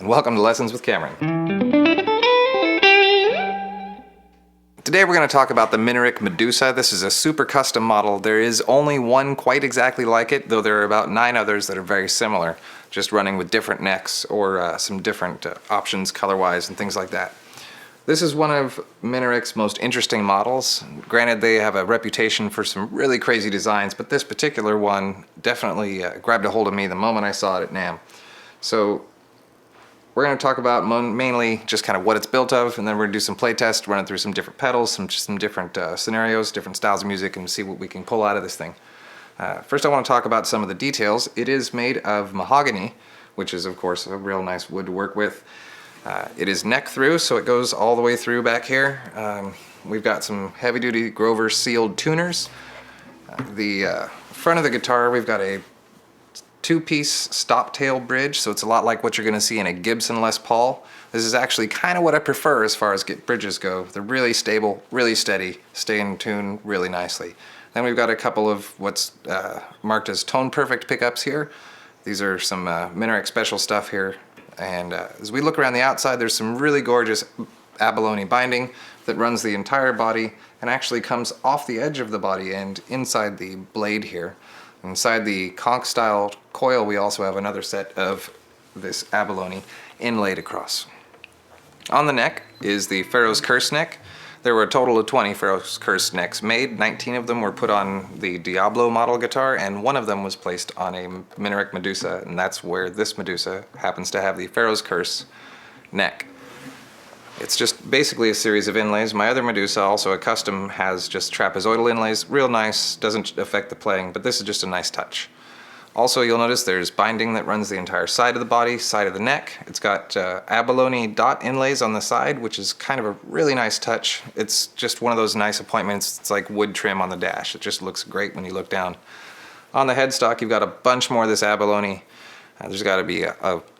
and welcome to Lessons with Cameron. Today we're going to talk about the Minarik Medusa. This is a super custom model. There is only one quite exactly like it, though there are about 9 others that are very similar, just running with different necks or some different options color-wise and things like that. This is one of Minarik's most interesting models. Granted, they have a reputation for some really crazy designs, but this particular one definitely grabbed a hold of me the moment I saw it at NAMM. So we're going to talk about mainly just kind of what it's built of, and then we're going to do some play tests, run it through some different pedals, some different scenarios, different styles of music, and see what we can pull out of this thing. First I want to talk about some of the details. It is made of mahogany, which is of course a real nice wood to work with. It is neck through, so it goes all the way through back here. We've got some heavy-duty Grover sealed tuners. The front of the guitar, we've got a 2-piece stop tail bridge, so it's a lot like what you're going to see in a Gibson Les Paul. This is actually kind of what I prefer as far as bridges go. They're really stable, really steady, stay in tune really nicely. Then we've got a couple of what's marked as tone perfect pickups here. These are some Minarik special stuff here. And as we look around the outside, there's some really gorgeous abalone binding that runs the entire body and actually comes off the edge of the body and inside the blade here. Inside the conch style coil, we also have another set of this abalone inlaid across. On the neck is the Pharaoh's Curse neck. There were a total of 20 Pharaoh's Curse necks made. 19 of them were put on the Diablo model guitar, and one of them was placed on a Minarik Medusa, and that's where this Medusa happens to have the Pharaoh's Curse neck. It's just basically a series of inlays. My other Medusa, also a custom, has just trapezoidal inlays. Real nice, doesn't affect the playing, but this is just a nice touch. Also, you'll notice there's binding that runs the entire side of the body, side of the neck. It's got abalone dot inlays on the side, which is kind of a really nice touch. It's just one of those nice appointments. It's like wood trim on the dash. It just looks great when you look down. On the headstock, you've got a bunch more of this abalone. There's got to be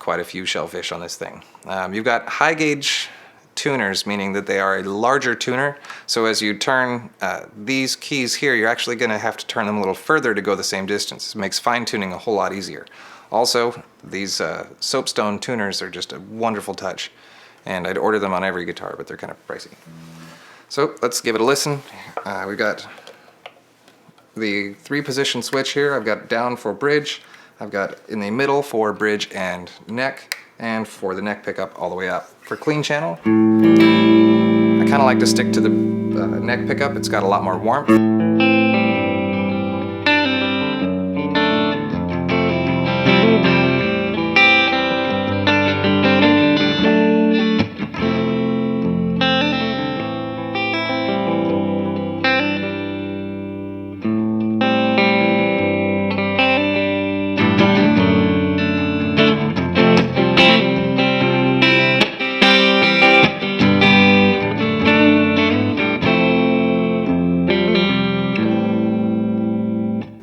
quite a few shellfish on this thing. You've got high gauge tuners, meaning that they are a larger tuner. So as you turn these keys here, you're actually going to have to turn them a little further to go the same distance. It makes fine tuning a whole lot easier. Also, these soapstone tuners are just a wonderful touch, and I'd order them on every guitar, but they're kind of pricey. So let's give it a listen. We've got the 3-position switch here. I've got down for bridge, I've got in the middle for bridge and neck, and for the neck pickup all the way up. For clean channel, I kind of like to stick to the neck pickup. It's got a lot more warmth.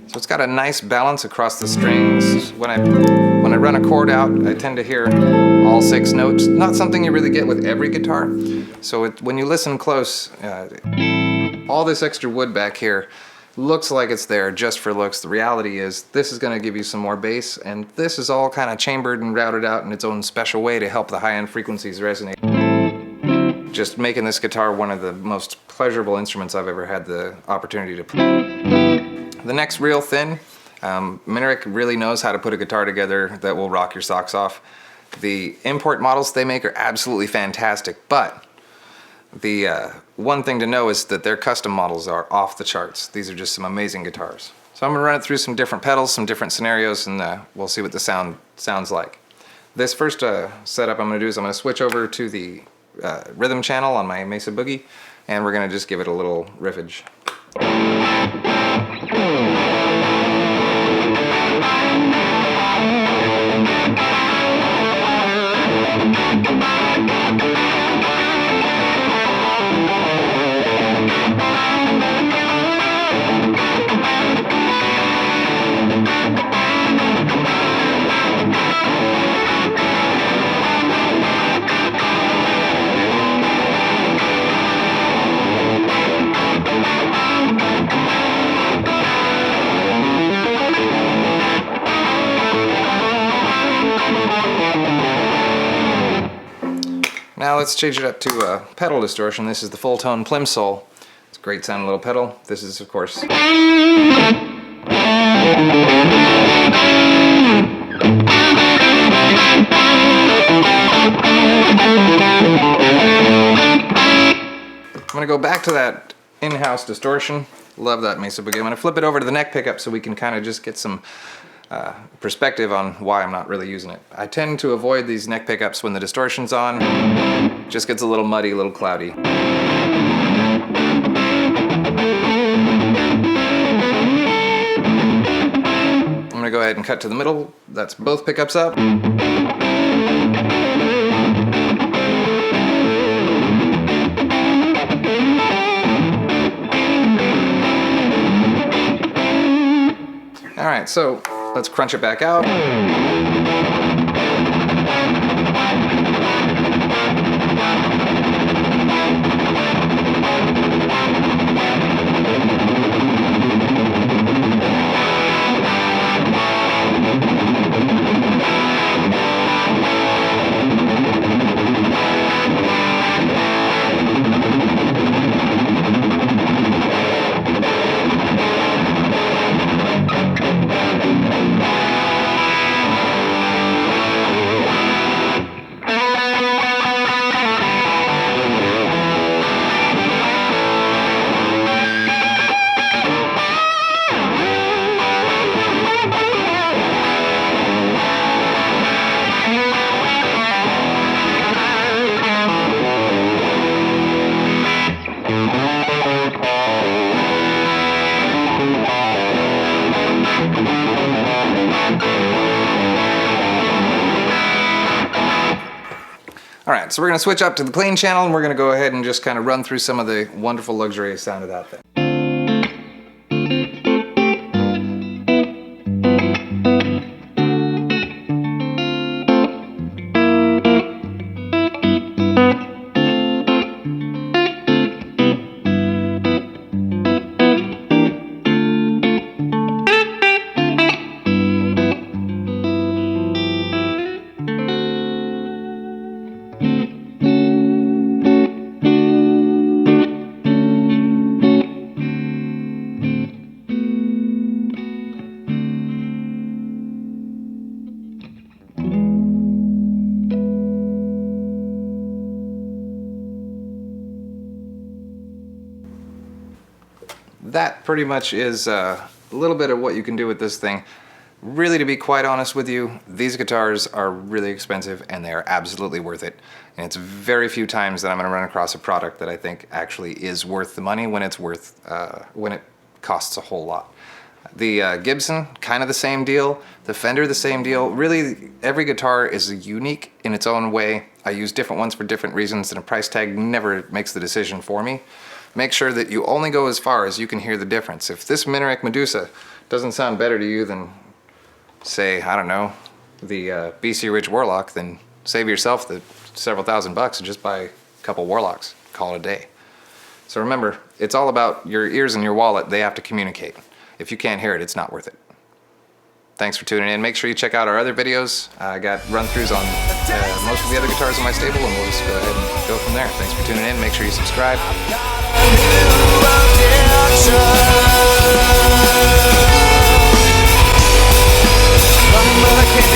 So it's got a nice balance across the strings. When I run a chord out, I tend to hear all 6 notes. Not something you really get with every guitar. So when you listen close, all this extra wood back here looks like it's there just for looks. The reality is this is going to give you some more bass, and this is all kind of chambered and routed out in its own special way to help the high-end frequencies resonate. Just making this guitar one of the most pleasurable instruments I've ever had the opportunity to play. The neck's real thin. Minarik really knows how to put a guitar together that will rock your socks off. The import models they make are absolutely fantastic, but the one thing to know is that their custom models are off the charts. These are just some amazing guitars. So I'm going to run it through some different pedals, some different scenarios, and we'll see what the sounds like. This first setup I'm going to do is I'm going to switch over to the rhythm channel on my Mesa Boogie, and we're going to just give it a little riffage. Now let's change it up to pedal distortion. This is the full tone plimsoll. It's a great sounding little pedal. This is, of course, I'm going to go back to that in-house distortion. Love that Mesa Boogie. I'm going to flip it over to the neck pickup so we can kind of just get some perspective on why I'm not really using it. I tend to avoid these neck pickups when the distortion's on. It just gets a little muddy, a little cloudy. I'm going to go ahead and cut to the middle. That's both pickups up. Alright, so let's crunch it back out. Alright, so we're going to switch up to the clean channel and we're going to go ahead and just kind of run through some of the wonderful luxurious sound of that thing. That pretty much is a little bit of what you can do with this thing. Really, to be quite honest with you, these guitars are really expensive and they are absolutely worth it. And it's very few times that I'm going to run across a product that I think actually is worth the money when it's worth, when it costs a whole lot. The Gibson, kind of the same deal. The Fender, the same deal. Really, every guitar is unique in its own way. I use different ones for different reasons and a price tag never makes the decision for me. Make sure that you only go as far as you can hear the difference. If this Minarik Medusa doesn't sound better to you than, say, I don't know, the BC Rich Warlock, then save yourself the several $1,000s and just buy a couple Warlocks. Call it a day. So remember, it's all about your ears and your wallet. They have to communicate. If you can't hear it, it's not worth it. Thanks for tuning in. Make sure you check out our other videos. I got run-throughs on most of the other guitars in my stable, and we'll just go ahead and go from there. Thanks for tuning in. Make sure you subscribe. But I can't